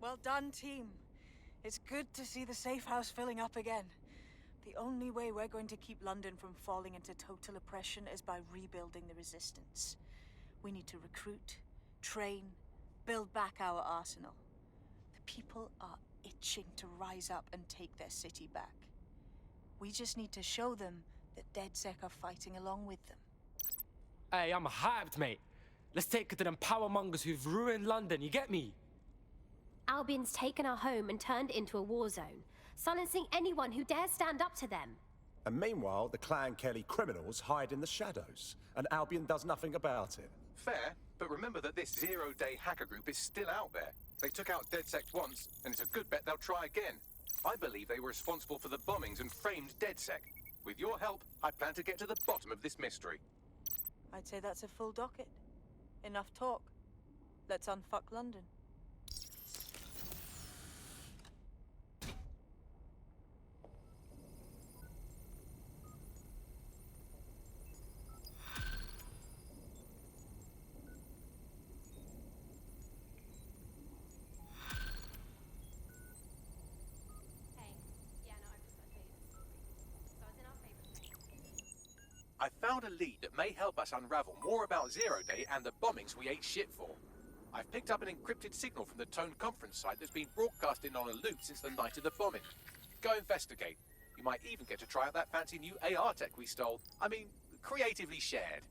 Well done, team. It's good to see the safe house filling up again. The only way we're going to keep London from falling into total oppression is by rebuilding the resistance. We need to recruit, train, build back our arsenal. The people are itching to rise up and take their city back. We just need to show them that DedSec are fighting along with them. Hey, I'm hyped, mate. Let's take it to them powermongers who've ruined London, you get me? Albion's taken our home and turned it into a war zone, silencing anyone who dares stand up to them. And meanwhile, the Clan Kelly criminals hide in the shadows, and Albion does nothing about it. Fair, but remember that this zero-day hacker group is still out there. They took out DedSec once, and it's a good bet they'll try again. I believe they were responsible for the bombings and framed DedSec. With your help, I plan to get to the bottom of this mystery. I'd say that's a full docket. Enough talk. Let's unfuck London. I found a lead that may help us unravel more about Zero Day and the bombings we ate shit for. I've picked up an encrypted signal from the Tone conference site that's been broadcasting on a loop since the night of the bombing. Go investigate. You might even get to try out that fancy new AR tech we stole. I mean, creatively shared.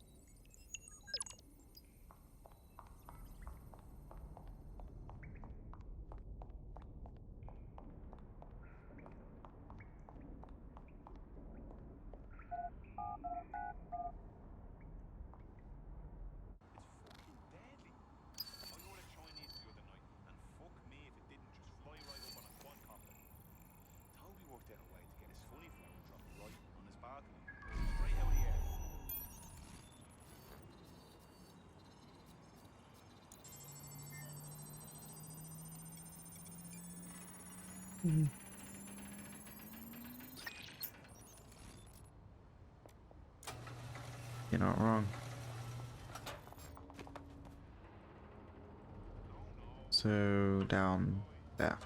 You're not wrong. So down there.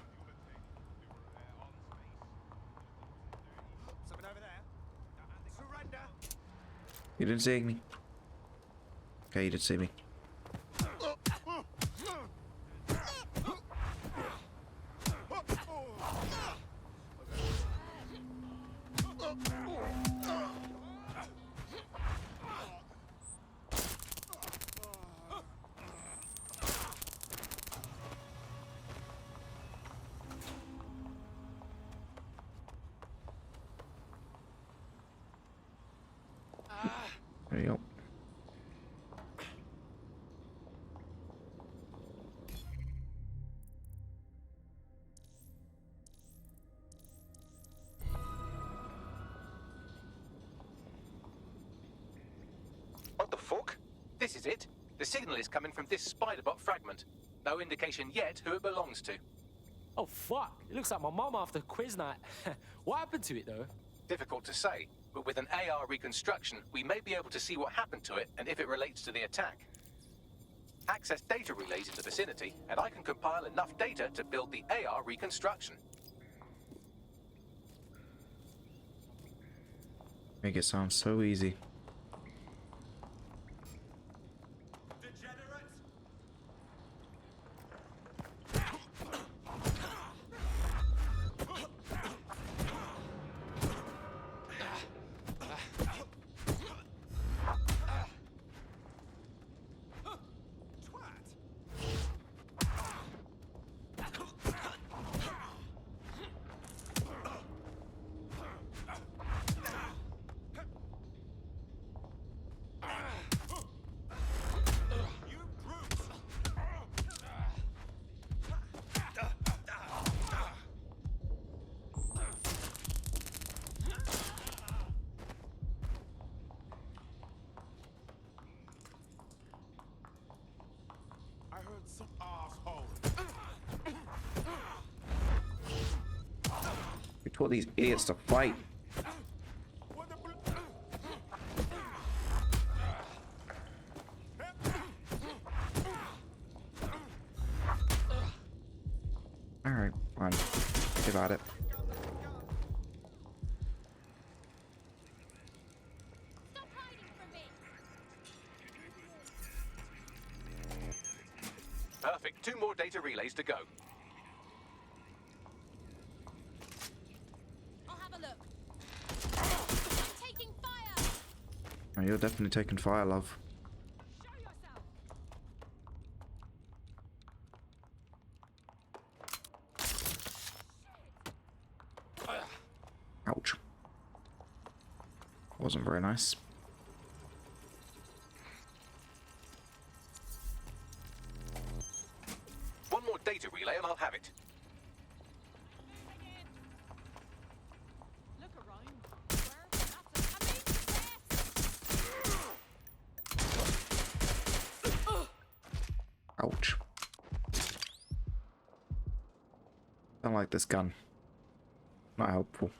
You didn't see me. Okay, you did see me. There you go. What the fuck? This is it. The signal is coming from this spider-bot fragment. No indication yet who it belongs to. Oh, fuck. It looks like my mum after quiz night. What happened to it, though? Difficult to say, but with an AR reconstruction, we may be able to see what happened to it and if it relates to the attack. Access data relays in the vicinity, and I can compile enough data to build the AR reconstruction. Make it sound so easy. We taught these idiots to fight. Alright, fine. Think about it. Stop hiding from me! Perfect. 2 more data relays to go. I'll have a look. I'm taking fire! Oh, you're definitely taking fire, love. Show yourself! Ouch. Wasn't very nice. One more data relay and I'll have it. Look around. Ouch. Don't like this gun. Not helpful.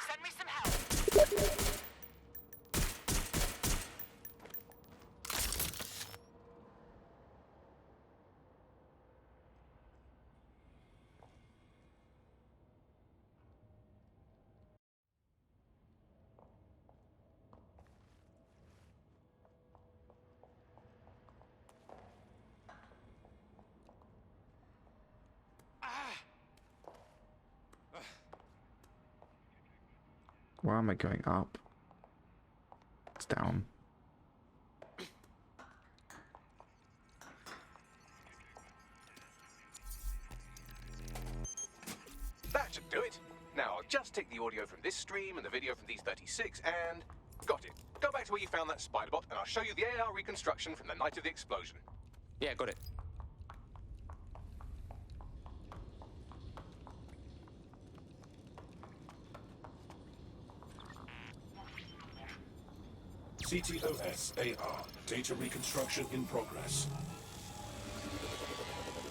Send me some help. Why am I going up? It's down. That should do it. Now, I'll just take the audio from this stream and the video from these 36 and... Got it. Go back to where you found that spider bot and I'll show you the AR reconstruction from the night of the explosion. Yeah, got it. CTOS-AR. Data reconstruction in progress.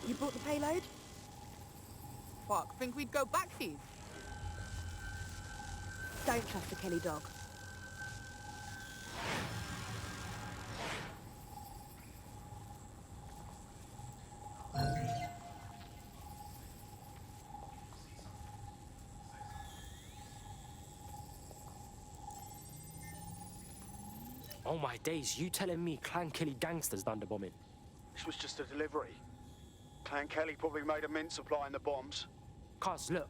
You brought the payload? Fuck, think we'd go back here? Don't trust the Kelly dog. Oh my days, you telling me Clan Kelly gangsters done the bombing? This was just a delivery. Clan Kelly probably made a mint supplying the bombs. Cuz, look,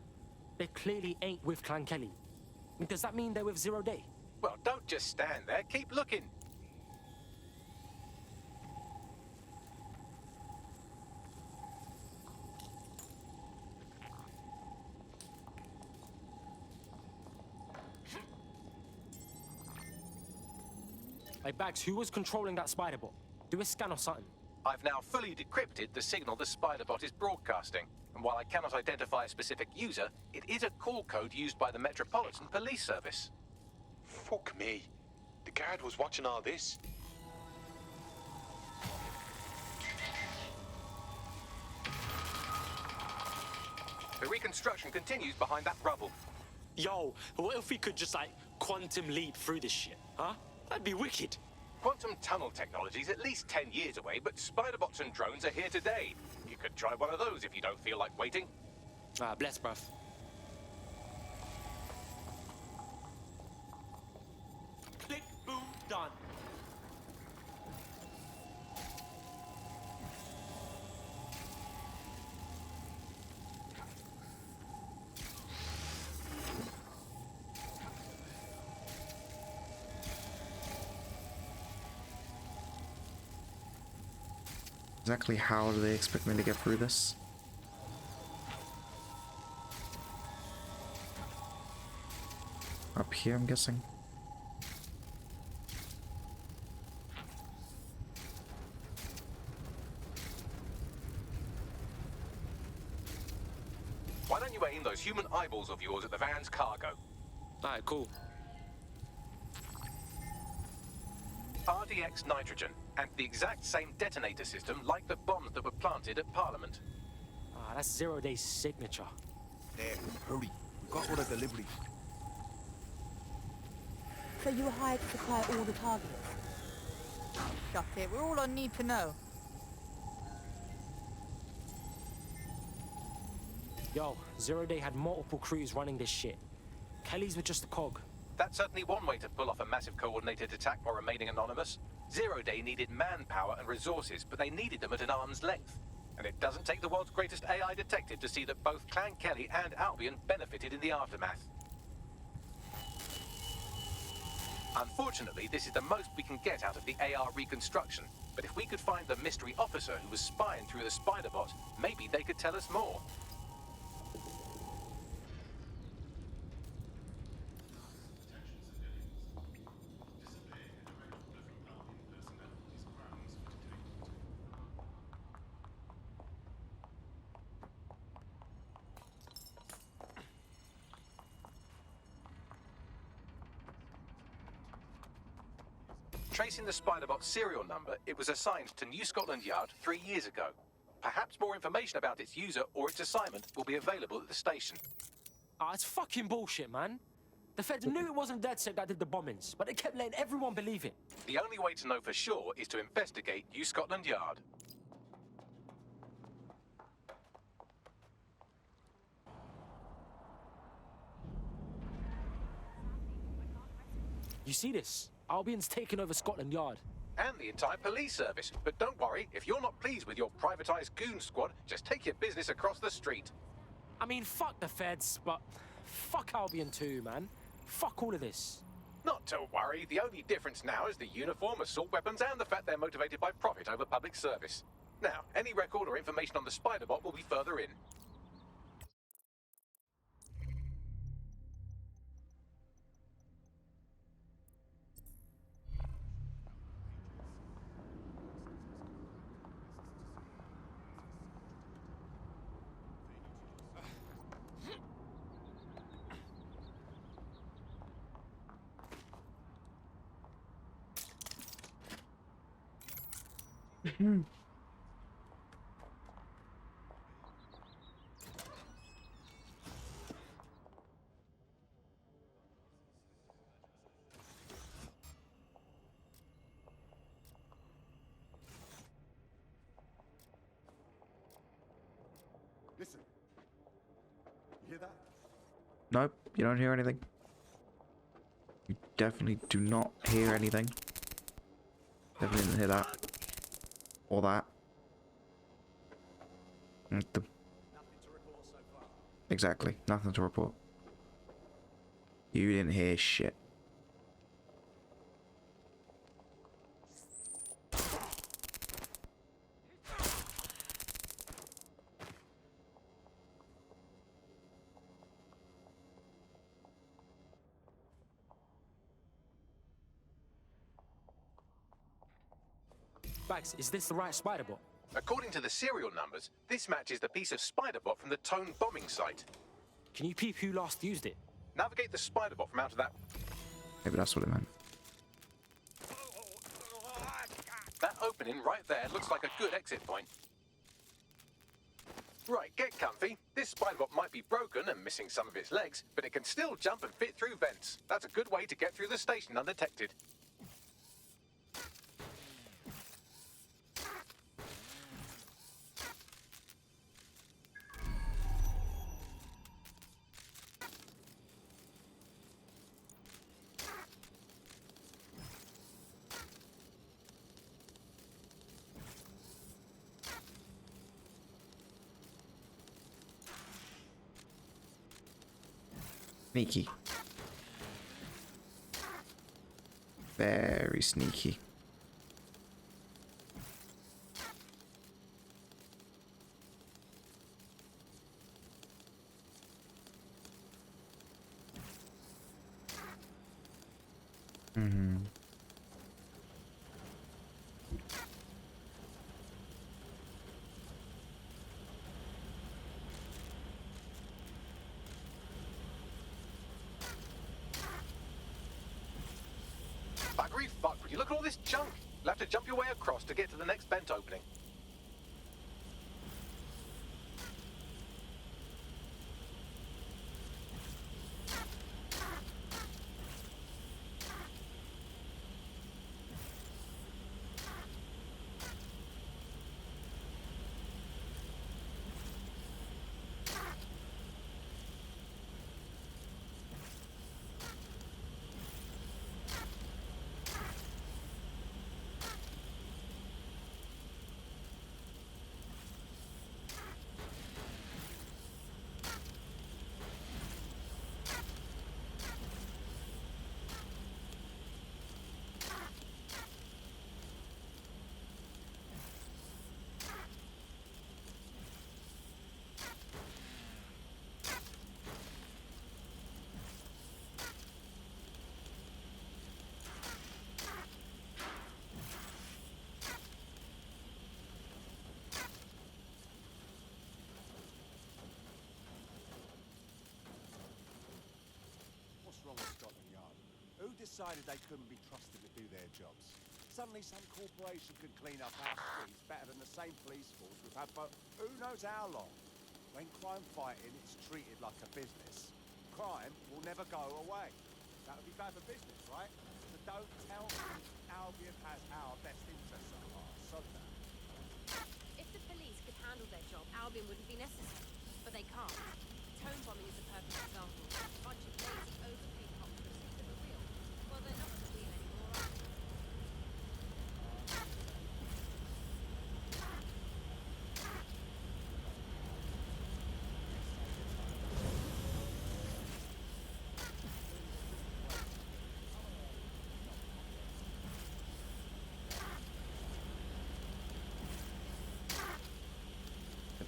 they clearly ain't with Clan Kelly. I mean, does that mean they're with Zero Day? Well, don't just stand there. Keep looking. Hey, Bags, who was controlling that spider bot? Do a scan or something. I've now fully decrypted the signal the spider bot is broadcasting. And while I cannot identify a specific user, it is a call code used by the Metropolitan Police Service. Fuck me. The guard was watching all this. The reconstruction continues behind that rubble. Yo, what if we could just, like, quantum leap through this shit, huh? That'd be wicked. Quantum tunnel technology is at least 10 years away, but spider bots and drones are here today. You could try one of those if you don't feel like waiting. Ah, bless, bruv. Click, boom, done. Exactly how do they expect me to get through this? Up here, I'm guessing. Why don't you aim those human eyeballs of yours at the van's cargo? Alright, cool. RDX nitrogen, and the exact same detonator system like the bombs that were planted at Parliament. Ah, that's Zero Day's signature. There, hurry. We got all the deliveries. So you were hired to supply all the targets? Shut it. We're all I need to know. Yo, Zero Day had multiple crews running this shit. Kelly's were just a cog. That's certainly one way to pull off a massive coordinated attack while remaining anonymous. Zero Day needed manpower and resources, but they needed them at an arm's length. And it doesn't take the world's greatest AI detective to see that both Clan Kelly and Albion benefited in the aftermath. Unfortunately, this is the most we can get out of the AR reconstruction. But if we could find the mystery officer who was spying through the spider bot, maybe they could tell us more. Tracing the Spiderbot's serial number, it was assigned to New Scotland Yard 3 years ago. Perhaps more information about its user or its assignment will be available at the station. Ah, it's fucking bullshit, man. The feds knew it wasn't DedSec that did the bombings, but they kept letting everyone believe it. The only way to know for sure is to investigate New Scotland Yard. You see this? Albion's taken over Scotland Yard. And the entire police service. But don't worry, if you're not pleased with your privatized goon squad, just take your business across the street. I mean, fuck the feds, but fuck Albion too, man. Fuck all of this. Not to worry, the only difference now is the uniform, assault weapons, and the fact they're motivated by profit over public service. Now, any record or information on the Spiderbot will be further in. Listen. You hear that? Nope, you don't hear anything. You definitely do not hear anything. Definitely didn't hear that. Or that. Nothing to report so far. Exactly, nothing to report. You didn't hear shit. Bax, is this the right Spiderbot? According to the serial numbers, this matches the piece of Spiderbot from the Tone bombing site. Can you peep who last used it? Navigate the Spiderbot from out of that... Maybe that's what it meant. That opening right there looks like a good exit point. Right, get comfy. This Spiderbot might be broken and missing some of its legs, but it can still jump and fit through vents. That's a good way to get through the station undetected. Sneaky. Very sneaky. Mm-hmm. Back every fuck would you look at all this junk? You'll have to jump your way across to get to the next vent opening. What's wrong with Scotland Yard? Who decided they couldn't be trusted to do their jobs? Suddenly some corporation could clean up our streets better than the same police force we've had for who knows how long. When crime fighting is treated like a business, crime will never go away. That would be bad for business, right? So don't tell me Albion has our best interests at heart. So that. If the police could handle their job, Albion wouldn't be necessary. But they can't. Tone bombing is a perfect example. A bunch of lazy, overpaid cops who think they were real. Well, they're not real anymore, are they?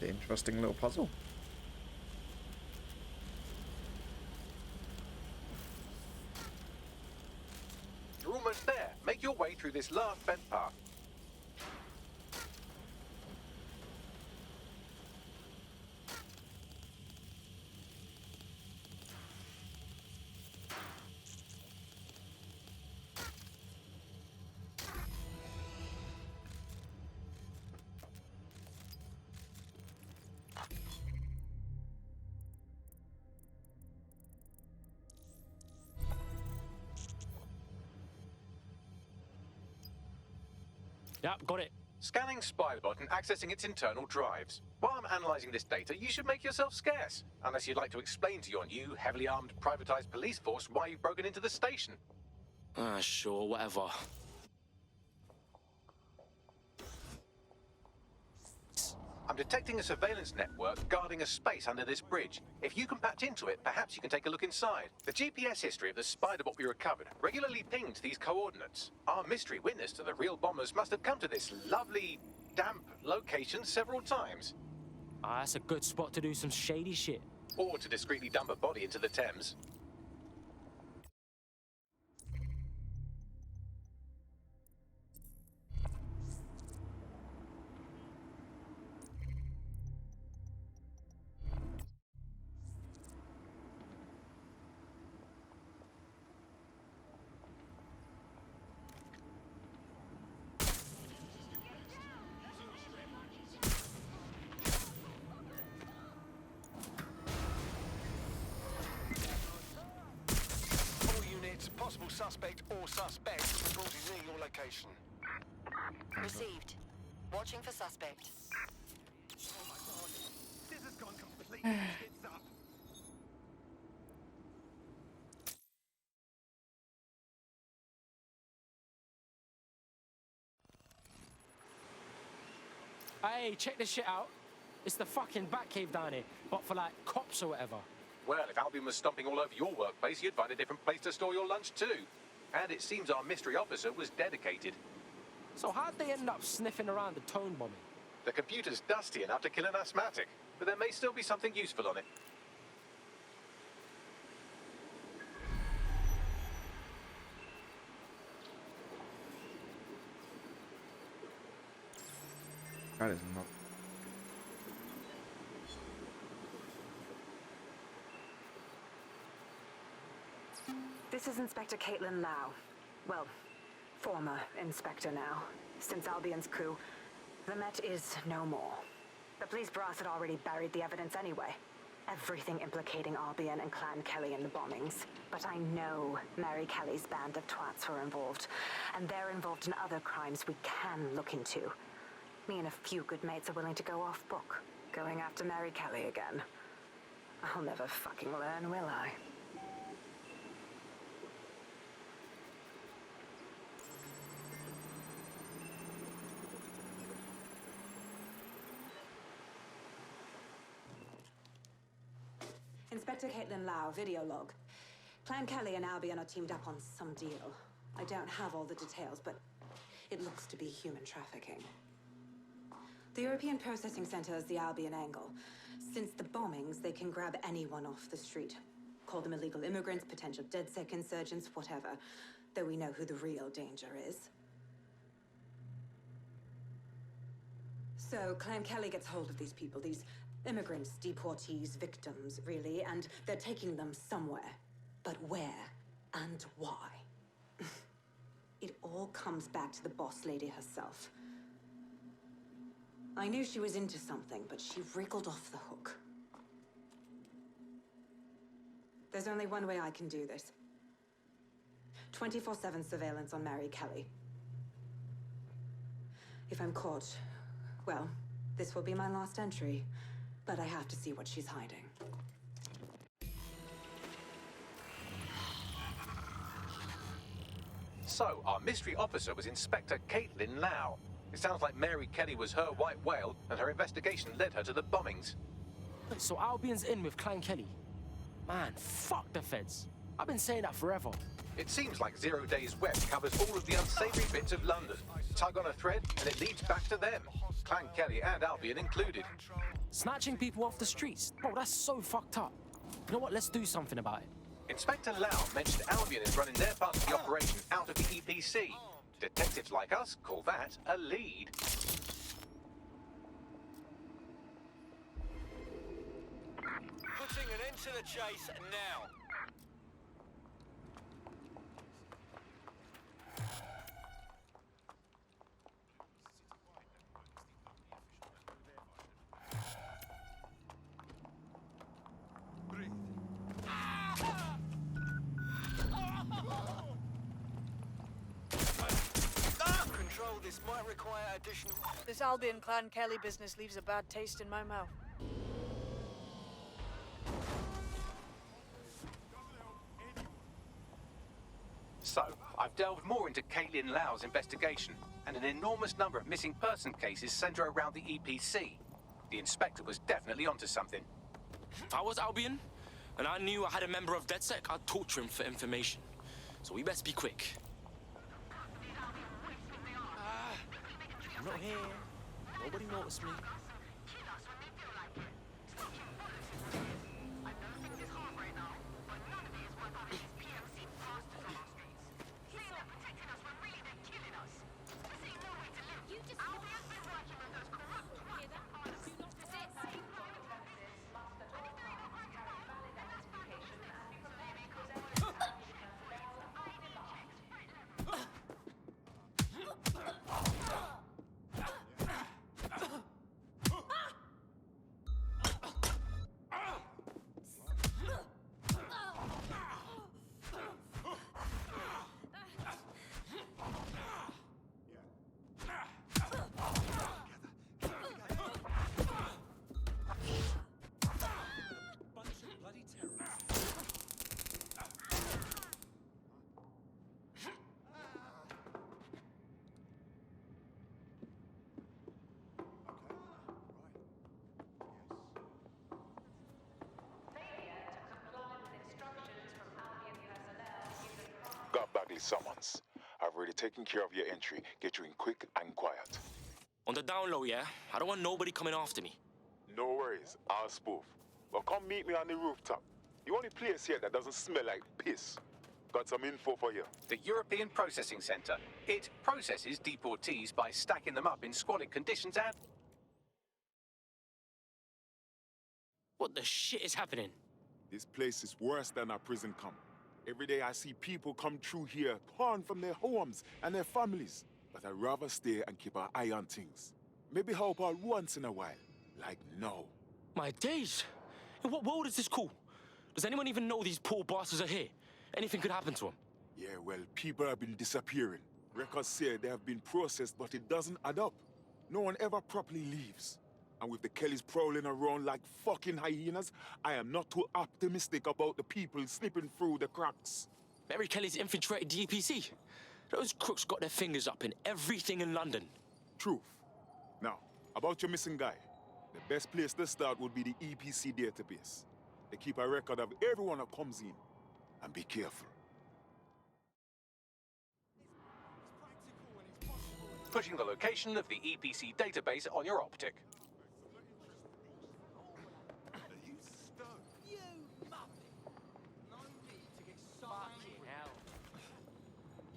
An interesting little puzzle. You're almost there. Make your way through this last vent path. Yep, got it. Scanning Spybot and accessing its internal drives. While I'm analysing this data, you should make yourself scarce. Unless you'd like to explain to your new, heavily armed, privatised police force why you've broken into the station. Sure, whatever. I'm detecting a surveillance network guarding a space under this bridge. If you can patch into it, perhaps you can take a look inside. The GPS history of the Spider-Bot we recovered regularly pinged these coordinates. Our mystery witness to the real bombers must have come to this lovely, damp location several times. That's a good spot to do some shady shit. Or to discreetly dump a body into the Thames. Possible suspect or suspects reported near your location. Received. Watching for suspect. Oh my god. This has gone completely tits up. Hey, check this shit out. It's the fucking Batcave down here, but for like cops or whatever. Well, if Albion was stomping all over your workplace, you'd find a different place to store your lunch too. And it seems our mystery officer was dedicated. So how'd they end up sniffing around the tone bombing? The computer's dusty enough to kill an asthmatic, but there may still be something useful on it. That is not. This is Inspector Kaitlin Lau. Well, Former Inspector now. Since Albion's coup, the Met is no more. The police brass had already buried the evidence anyway. Everything implicating Albion and Clan Kelly in the bombings. But I know Mary Kelly's band of twats were involved, and they're involved in other crimes we can look into. Me and a few good mates are willing to go off book, going after Mary Kelly again. I'll never fucking learn, will I? Inspector Kaitlin Lau, video log. Clan Kelly and Albion are teamed up on some deal. I don't have all the details, but it looks to be human trafficking. The European Processing Center is the Albion angle. Since the bombings, they can grab anyone off the street. Call them illegal immigrants, potential DedSec insurgents, whatever. Though we know who the real danger is. So, Clan Kelly gets hold of these people, these immigrants, deportees, victims, really, and they're taking them somewhere. But where and why? It all comes back to the boss lady herself. I knew she was into something, but she wriggled off the hook. There's only one way I can do this. 24/7 surveillance on Mary Kelly. If I'm caught, well, this will be my last entry. But I have to see what she's hiding. So, our mystery officer was Inspector Kaitlin Lau. It sounds like Mary Kelly was her white whale, and her investigation led her to the bombings. Wait, so Albion's in with Clan Kelly? Man, fuck the feds. I've been saying that forever. It seems like 0 Day's web covers all of the unsavory bits of London. Tug on a thread, and it leads back to them. Clan Kelly and Albion included. Snatching people off the streets? Bro, that's so fucked up. You know what? Let's do something about it. Inspector Lau mentioned Albion is running their part of the operation out of the EPC. Detectives like us call that a lead. Putting an end to the chase now. This might require additional... This Albion Clan Kelly business leaves a bad taste in my mouth. So, I've delved more into Kaitlin Lau's investigation, and an enormous number of missing person cases center around the EPC. The inspector was definitely onto something. If I was Albion, and I knew I had a member of DedSec, I'd torture him for information. So we best be quick. I'm not here. Nobody noticed me. Got Bagley summons. I've already taken care of your entry. Get you in quick and quiet. On the down low, yeah? I don't want nobody coming after me. No worries, I'll spoof. But come meet me on the rooftop. The only place here that doesn't smell like piss. Got some info for you. The European Processing Center. It processes deportees by stacking them up in squalid conditions and... What the shit is happening? This place is worse than a prison camp. Every day I see people come through here, torn from their homes and their families. But I'd rather stay and keep an eye on things. Maybe help out once in a while. Like now. My days! In what world is this cool? Does anyone even know these poor bastards are here? Anything could happen to them. Yeah, well, people have been disappearing. Records say they have been processed, but it doesn't add up. No one ever properly leaves. And with the Kellys prowling around like fucking hyenas, I am not too optimistic about the people slipping through the cracks. Mary Kelly's infiltrated the EPC. Those crooks got their fingers up in everything in London. Truth. Now, about your missing guy. The best place to start would be the EPC database. They keep a record of everyone that comes in. And be careful. Putting the location of the EPC database on your optic.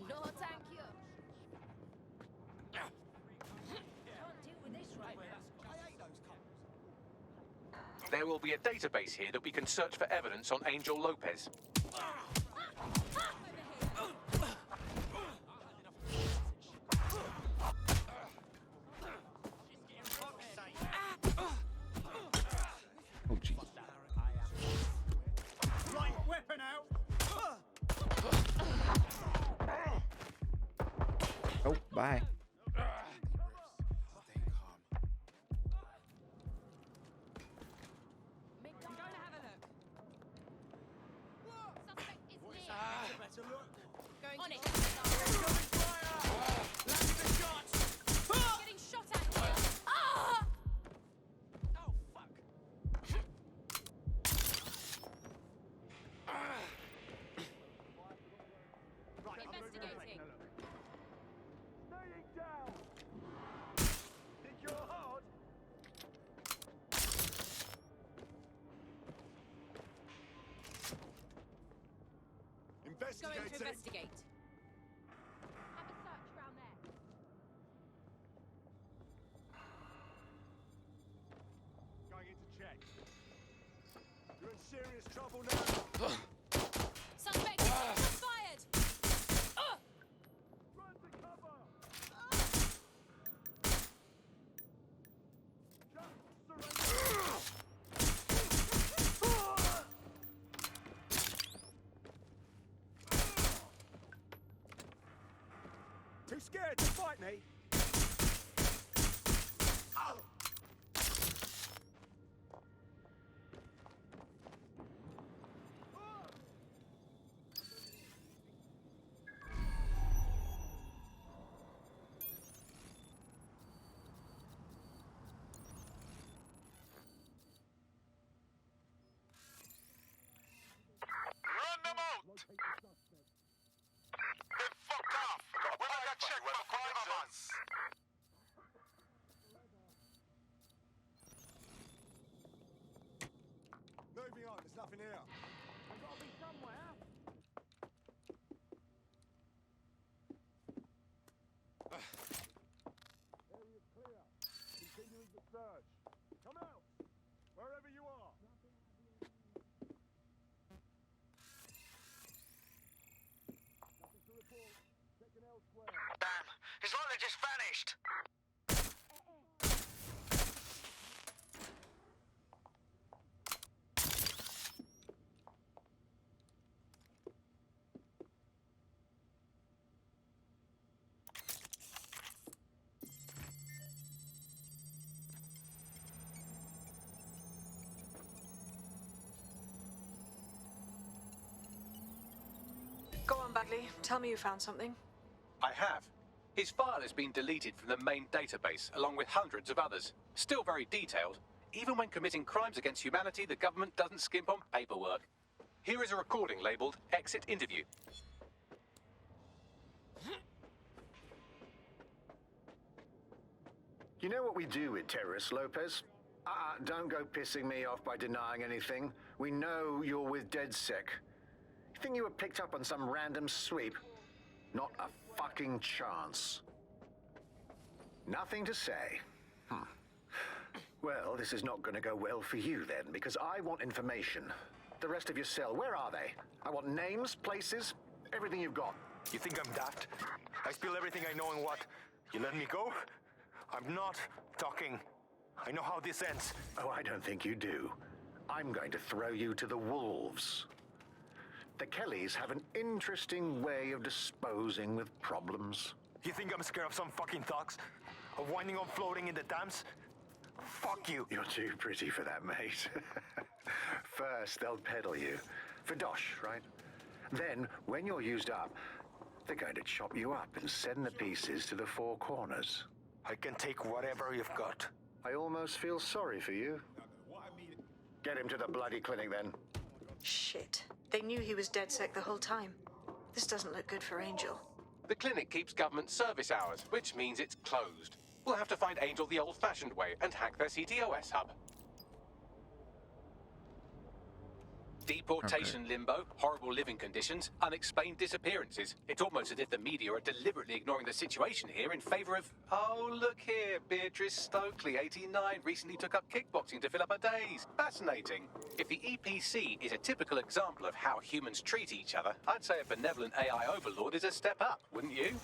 No, thank you. Can't deal with this right now. There will be a database here that we can search for evidence on Angel Lopez. Oh, gee. Right, weapon out! Oh, bye. On it. Getting shot at here. Ah! Oh, fuck. Investigating. Staying down! Think you're hard? Going to Investigating! investigate. Have a search around there. Going in to check. You're in serious trouble now. Suspect is fired. Run to cover! Just surrender! Too scared to fight me? Run them out! They fucked off! We're gonna check for crime zones! Moving on, there's nothing here. There's gotta be somewhere. Area's clear. Continuing the search. Come out! Wherever you are. Nothing to report. Checking elsewhere. Damn, it's like they just vanished. Go on, Bagley. Tell me you found something. I have. His file has been deleted from the main database, along with hundreds of others. Still very detailed. Even when committing crimes against humanity, the government doesn't skimp on paperwork. Here is a recording labeled Exit Interview. You know what we do with terrorists, Lopez? Don't go pissing me off by denying anything. We know you're with DedSec. You think you were picked up on some random sweep? Not a fucking chance. Nothing to say. Well, this is not going to go well for you then, because I want information. The rest of your cell, where are they? I want names, places, everything you've got. You think I'm daft? I spill everything I know and what? You let me go? I'm not talking. I know how this ends. Oh, I don't think you do. I'm going to throw you to the wolves. The Kellys have an interesting way of disposing with problems. You think I'm scared of some fucking thugs? Of winding up floating in the dams? Fuck you. You're too pretty for that, mate. First, they'll peddle you. For dosh, right? Then, when you're used up, they're going to chop you up and send the pieces to the four corners. I can take whatever you've got. I almost feel sorry for you. Get him to the bloody clinic, then. Shit. They knew he was DedSec the whole time. This doesn't look good for Angel. The clinic keeps government service hours, which means it's closed. We'll have to find Angel the old-fashioned way and hack their CTOS hub. Deportation limbo, horrible living conditions, unexplained disappearances. It's almost as if the media are deliberately ignoring the situation here in favor of... Oh, look here, Beatrice Stokely, 89, recently took up kickboxing to fill up her days. Fascinating. If the EPC is a typical example of how humans treat each other, I'd say a benevolent AI overlord is a step up, wouldn't you?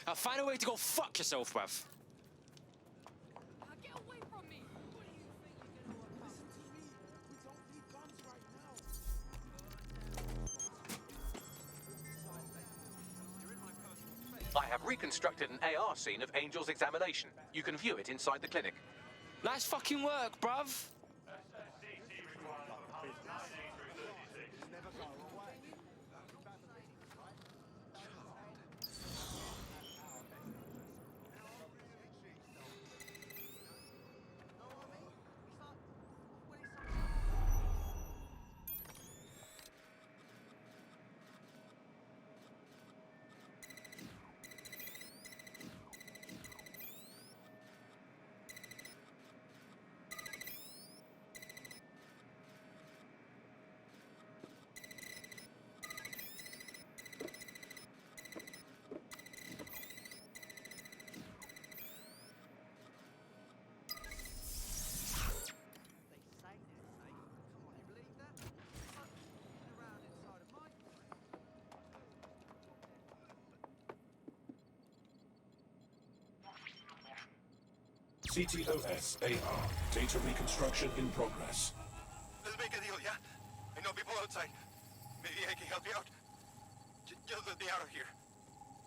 I'll find a way to go fuck yourself, bruv. I have reconstructed an AR scene of Angel's examination. You can view it inside the clinic. Nice fucking work, bruv. CTOS AR. Data reconstruction in progress. Let's make a deal, yeah? I know people outside. Maybe I can help you out. Just let me out of here.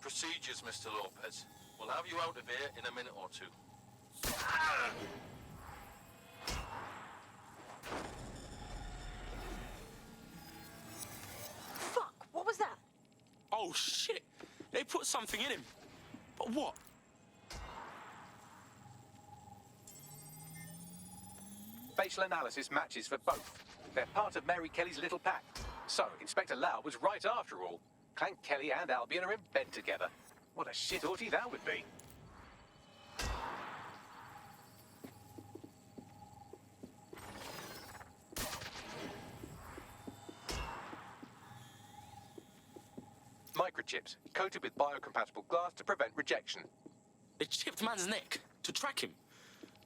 Procedures, Mr. Lopez. We'll have you out of here in a minute or two. Fuck, what was that? Oh, shit. They put something in him. But what? Facial analysis matches for both. They're part of Mary Kelly's little pack. So, Inspector Lau was right after all. Clank Kelly and Albion are in bed together. What a shit orgy that would be. Microchips, coated with biocompatible glass to prevent rejection. They chipped man's neck to track him.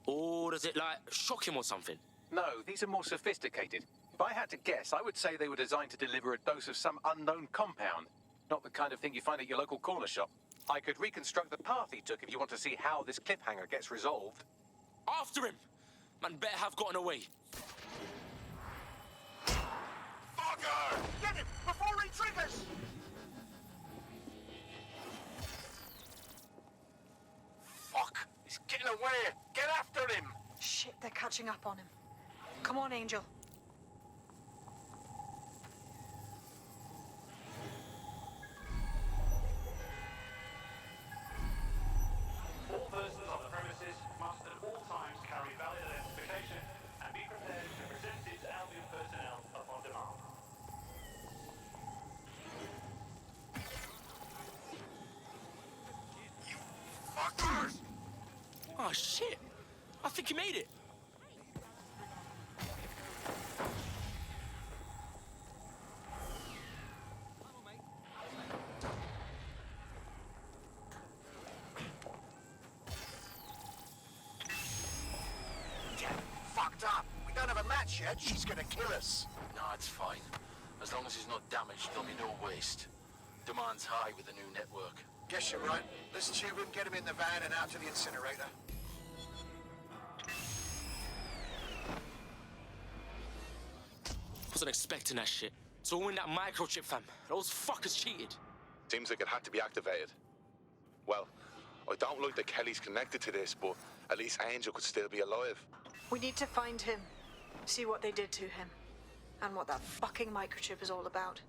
Or does it, like, shock him or something? No, these are more sophisticated. If I had to guess, I would say they were designed to deliver a dose of some unknown compound. Not the kind of thing you find at your local corner shop. I could reconstruct the path he took if you want to see how this cliffhanger gets resolved. After him! Man better have gotten away. Fucker! Get him before he triggers! Fuck! He's getting away! Get after him! Shit, they're catching up on him. Come on, Angel. All persons on the premises must at all times carry valid identification and be prepared to present it to Albion personnel upon demand. You fuckers! Oh, shit. I think he made it. Fucked up. We don't have a match yet. She's gonna kill us. No, Nah, it's fine. As long as it's not damaged, there'll be no waste. Demand's high with the new network. Guess you're right. Let's tube him, get him in the van and out to the incinerator. Wasn't expecting that shit. It's all in that microchip, fam. Those fuckers cheated. Seems like it had to be activated. Well, I don't like that Kelly's connected to this, but at least Angel could still be alive. We need to find him, see what they did to him, and what that fucking microchip is all about.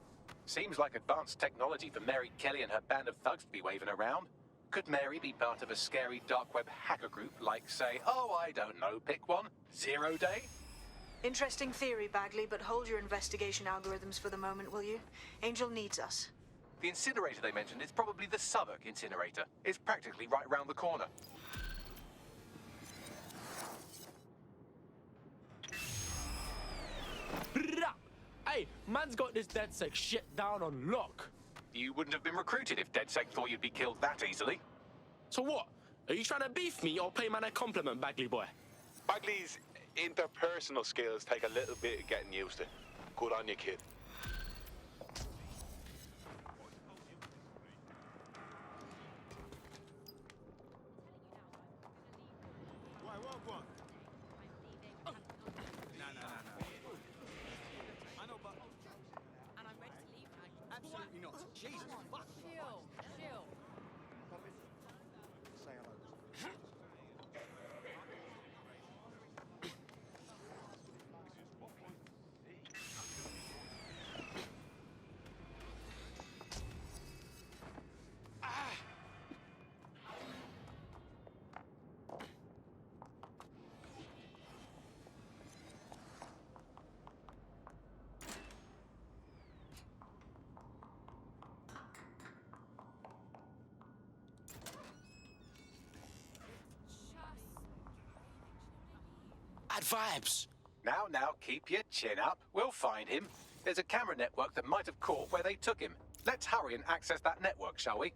Seems like advanced technology for Mary Kelly and her band of thugs to be waving around. Could Mary be part of a scary dark web hacker group like, say, oh, I don't know, pick one, 0 Day? Interesting theory, Bagley, but hold your investigation algorithms for the moment, will you? Angel needs us. The incinerator they mentioned is probably the Southwark incinerator. It's practically right round the corner. Hey, man's got this DedSec shit down on lock. You wouldn't have been recruited if DedSec thought you'd be killed that easily. So what? Are you trying to beef me or pay man a compliment, Bagley boy? Bagley's interpersonal skills take a little bit of getting used to. Good on you, kid. Absolutely not. Jesus, fuck. Chill, chill. Say hello. Bad vibes. Now, keep your chin up. We'll find him. There's a camera network that might have caught where they took him. Let's hurry and access that network, shall we?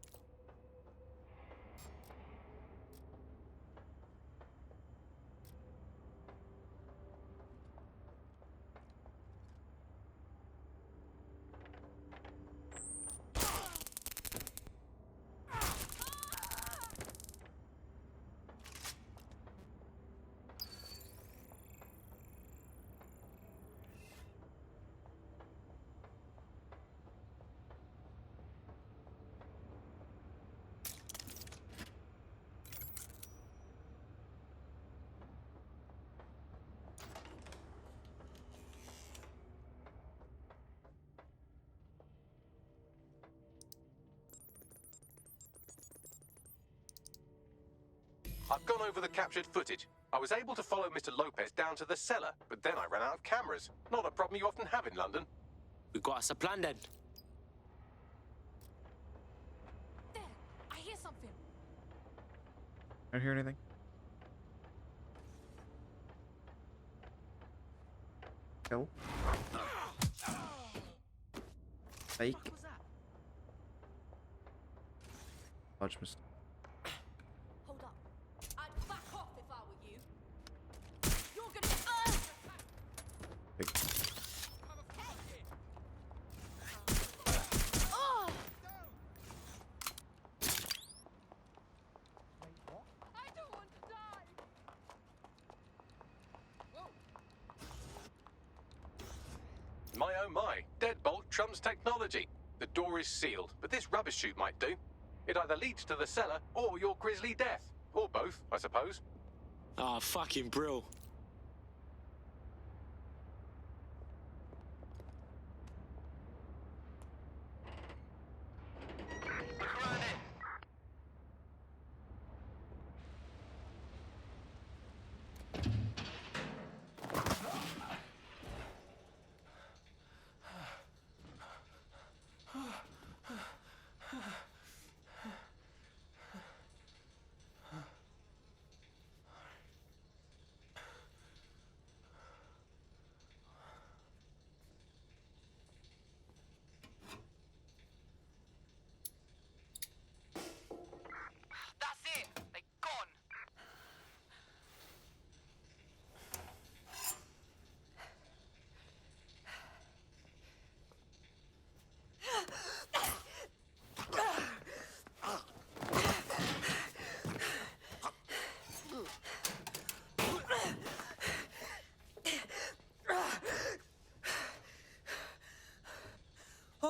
I've gone over the captured footage. I was able to follow Mr. Lopez down to the cellar, but then I ran out of cameras. Not a problem you often have in London. We got us a plan then. There, I hear something. Don't hear anything. Kill. Fake. What was that? Large mistake. Hold up. I'd back off if I were you. You're gonna Big. Oh! I don't want to die. Whoa. My oh my, deadbolt trumps technology. The door is sealed, but this rubbish chute might do. It either leads to the cellar or your grisly death. Or both, I suppose. Ah, fucking brill.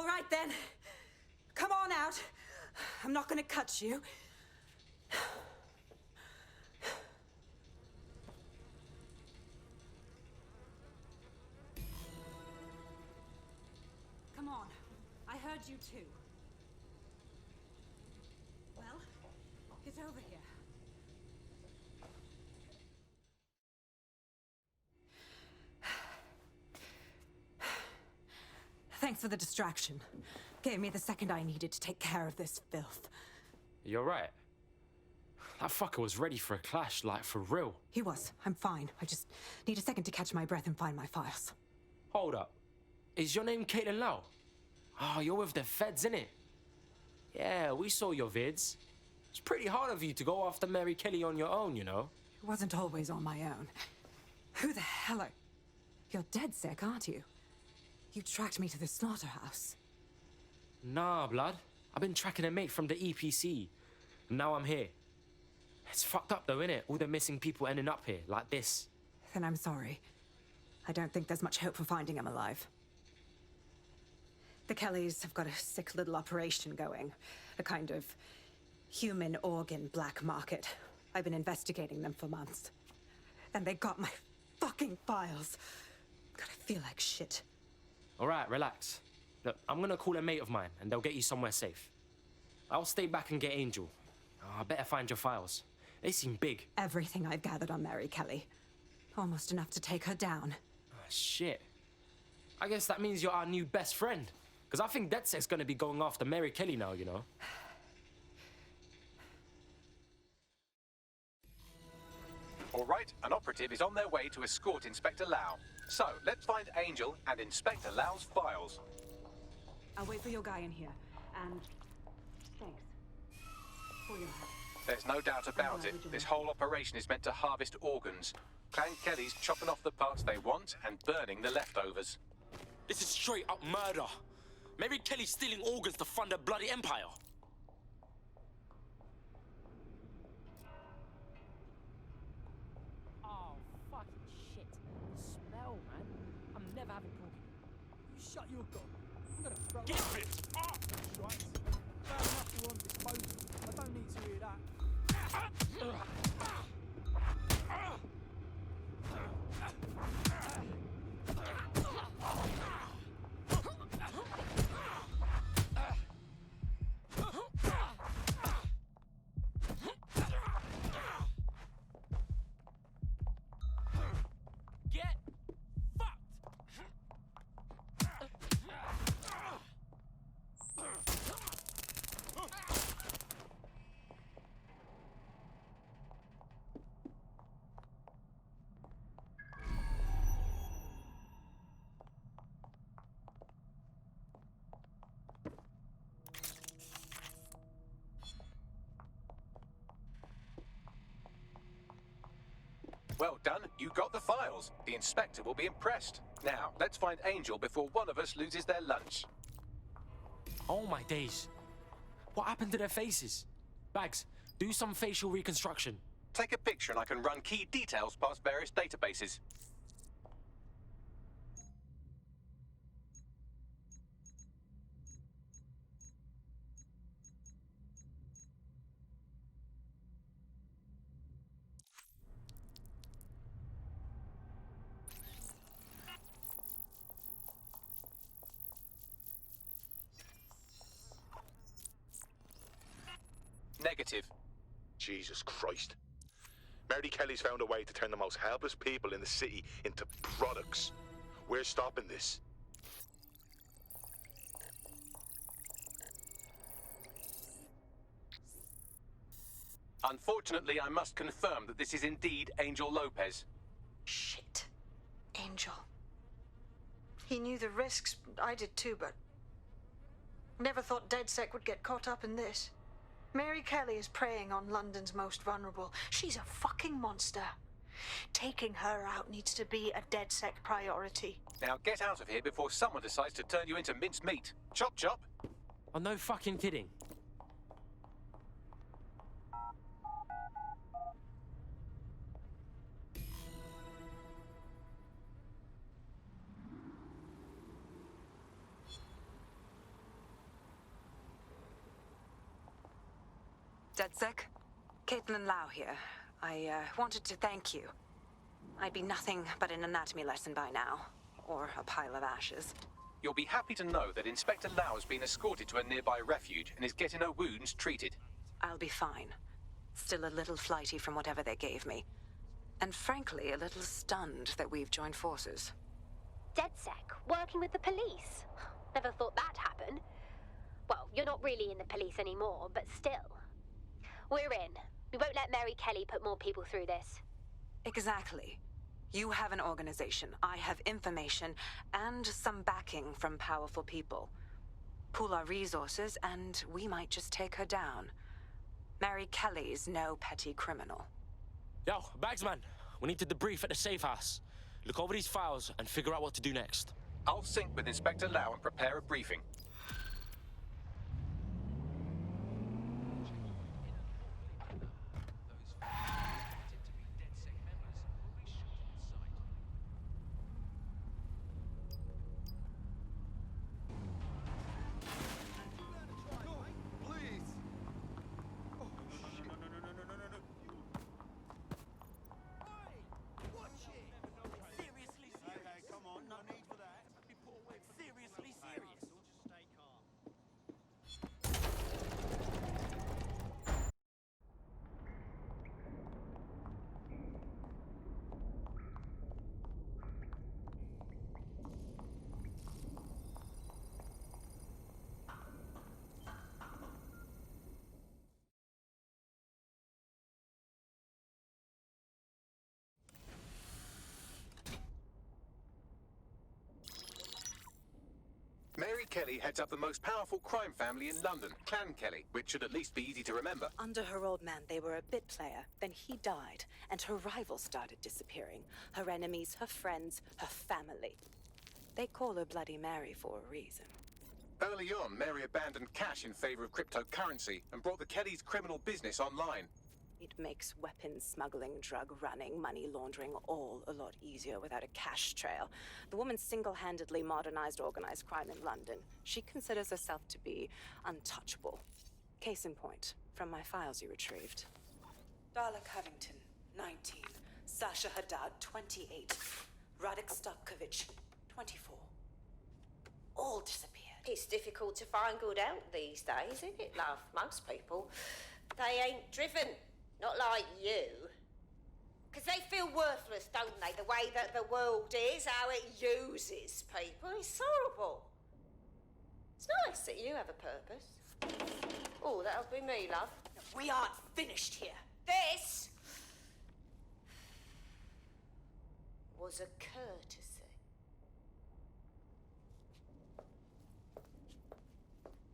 right then. Come on out. I'm not gonna cut you. Come on. I heard you too. Well, get over here. Thanks for the distraction. Gave me the second I needed to take care of this filth. You're right. That fucker was ready for a clash, like for real. He was. I'm fine. I just need a second to catch my breath and find my files. Hold up. Is your name Kaitlin Lau? Oh, you're with the feds, innit? Yeah, we saw your vids. It's pretty hard of you to go after Mary Kelly on your own, you know? It wasn't always on my own. Who the hell are... You're dead sick, aren't you? You tracked me to the slaughterhouse. Nah, blood. I've been tracking a mate from the EPC. And now I'm here. It's fucked up though, innit? All the missing people ending up here, like this. Then I'm sorry. I don't think there's much hope for finding him alive. The Kellys have got a sick little operation going. A kind of human organ black market. I've been investigating them for months. And they got my fucking files. God, I feel like shit. All right, relax. Look, I'm gonna call a mate of mine, and they'll get you somewhere safe. I'll stay back and get Angel. Oh, I better find your files. They seem big. Everything I've gathered on Mary Kelly. Almost enough to take her down. Oh, shit. I guess that means you're our new best friend. Because I think DedSec's gonna be going after Mary Kelly now, you know? All right, an operative is on their way to escort Inspector Lau. So, let's find Angel and Inspector Lau's files. I'll wait for your guy in here. And... thanks. For your help. There's no doubt about it. This whole operation is meant to harvest organs. Clan Kelly's chopping off the parts they want and burning the leftovers. This is straight up murder. Mary Kelly's stealing organs to fund a bloody empire. Oh, fucking shit. The smell, man. I'm never having porky. You shut your gun. I'm gonna throw Get up. it! That's right. Fair enough you're on disposal. I don't need to hear that. Get fucked! Well done, you got the files. The inspector will be impressed. Now, let's find Angel before one of us loses their lunch. Oh my days. What happened to their faces? Bags, do some facial reconstruction. Take a picture and I can run key details past various databases. Negative. Jesus Christ. Mary Kelly's found a way to turn the most helpless people in the city into products. We're stopping this. Unfortunately, I must confirm that this is indeed Angel Lopez. Shit. Angel. He knew the risks. I did too, but... never thought DedSec would get caught up in this. Mary Kelly is preying on London's most vulnerable. She's a fucking monster. Taking her out needs to be a DedSec priority. Now get out of here before someone decides to turn you into minced meat. Chop chop. Oh, no fucking kidding. DedSec? Kaitlin Lau here. I wanted to thank you. I'd be nothing but an anatomy lesson by now. Or a pile of ashes. You'll be happy to know that Inspector Lau has been escorted to a nearby refuge and is getting her wounds treated. I'll be fine. Still a little flighty from whatever they gave me. And frankly, a little stunned that we've joined forces. DedSec, working with the police. Never thought that'd happen. Well, you're not really in the police anymore, but still. We're in. We won't let Mary Kelly put more people through this. Exactly. You have an organization, I have information, and some backing from powerful people. Pool our resources, and we might just take her down. Mary Kelly's no petty criminal. Yo, Bagsman, we need to debrief at the safe house. Look over these files and figure out what to do next. I'll sync with Inspector Lau and prepare a briefing. Mary Kelly heads up the most powerful crime family in London, Clan Kelly, which should at least be easy to remember. Under her old man, they were a bit player. Then he died, and her rivals started disappearing. Her enemies, her friends, her family. They call her Bloody Mary for a reason. Early on, Mary abandoned cash in favor of cryptocurrency and brought the Kellys' criminal business online. It makes weapons smuggling, drug running, money laundering all a lot easier without a cash trail. The woman single-handedly modernized organized crime in London. She considers herself to be untouchable. Case in point, from my files you retrieved. Darla Covington, 19. Sasha Haddad, 28. Radek Stokovich, 24. All disappeared. It's difficult to find good help these days, isn't it, love? Most people, they ain't driven. Not like you. Because they feel worthless, don't they? The way that the world is, how it uses people. It's horrible. It's nice that you have a purpose. Oh, that'll be me, love. We aren't finished here. This was a courtesy.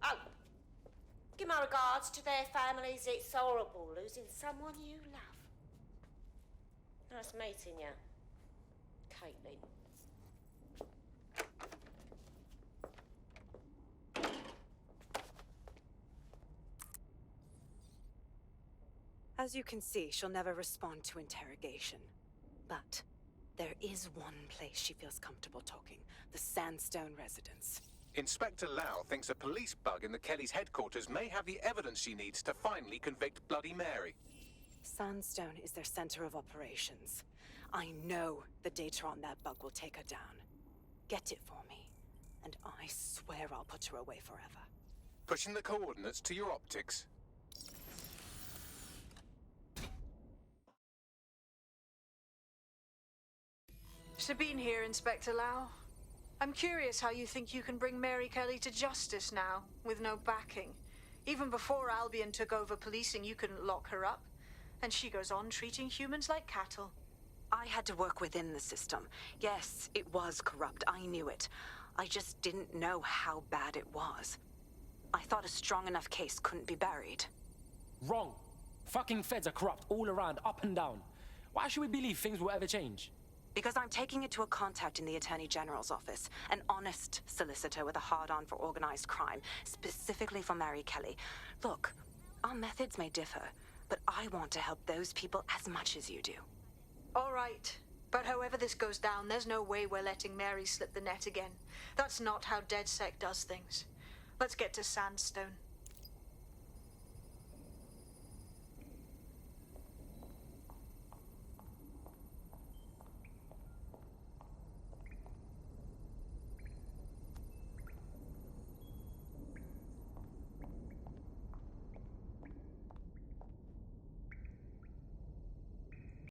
Oh. Give my regards to their families. It's horrible losing someone you love. Nice meeting you, Kaitlin. As you can see, she'll never respond to interrogation. But there is one place she feels comfortable talking. The Sandstone residence. Inspector Lau thinks a police bug in the Kellys' headquarters may have the evidence she needs to finally convict Bloody Mary. Sandstone is their center of operations. I know the data on that bug will take her down. Get it for me, and I swear I'll put her away forever. Pushing the coordinates to your optics. Sabine here, Inspector Lau. I'm curious how you think you can bring Mary Kelly to justice now, with no backing. Even before Albion took over policing, you couldn't lock her up. And she goes on treating humans like cattle. I had to work within the system. Yes, it was corrupt. I knew it. I just didn't know how bad it was. I thought a strong enough case couldn't be buried. Wrong. Fucking feds are corrupt all around, up and down. Why should we believe things will ever change? Because I'm taking it to a contact in the Attorney General's office. An honest solicitor with a hard-on for organized crime, specifically for Mary Kelly. Look, our methods may differ, but I want to help those people as much as you do. All right. But however this goes down, there's no way we're letting Mary slip the net again. That's not how DedSec does things. Let's get to Sandstone.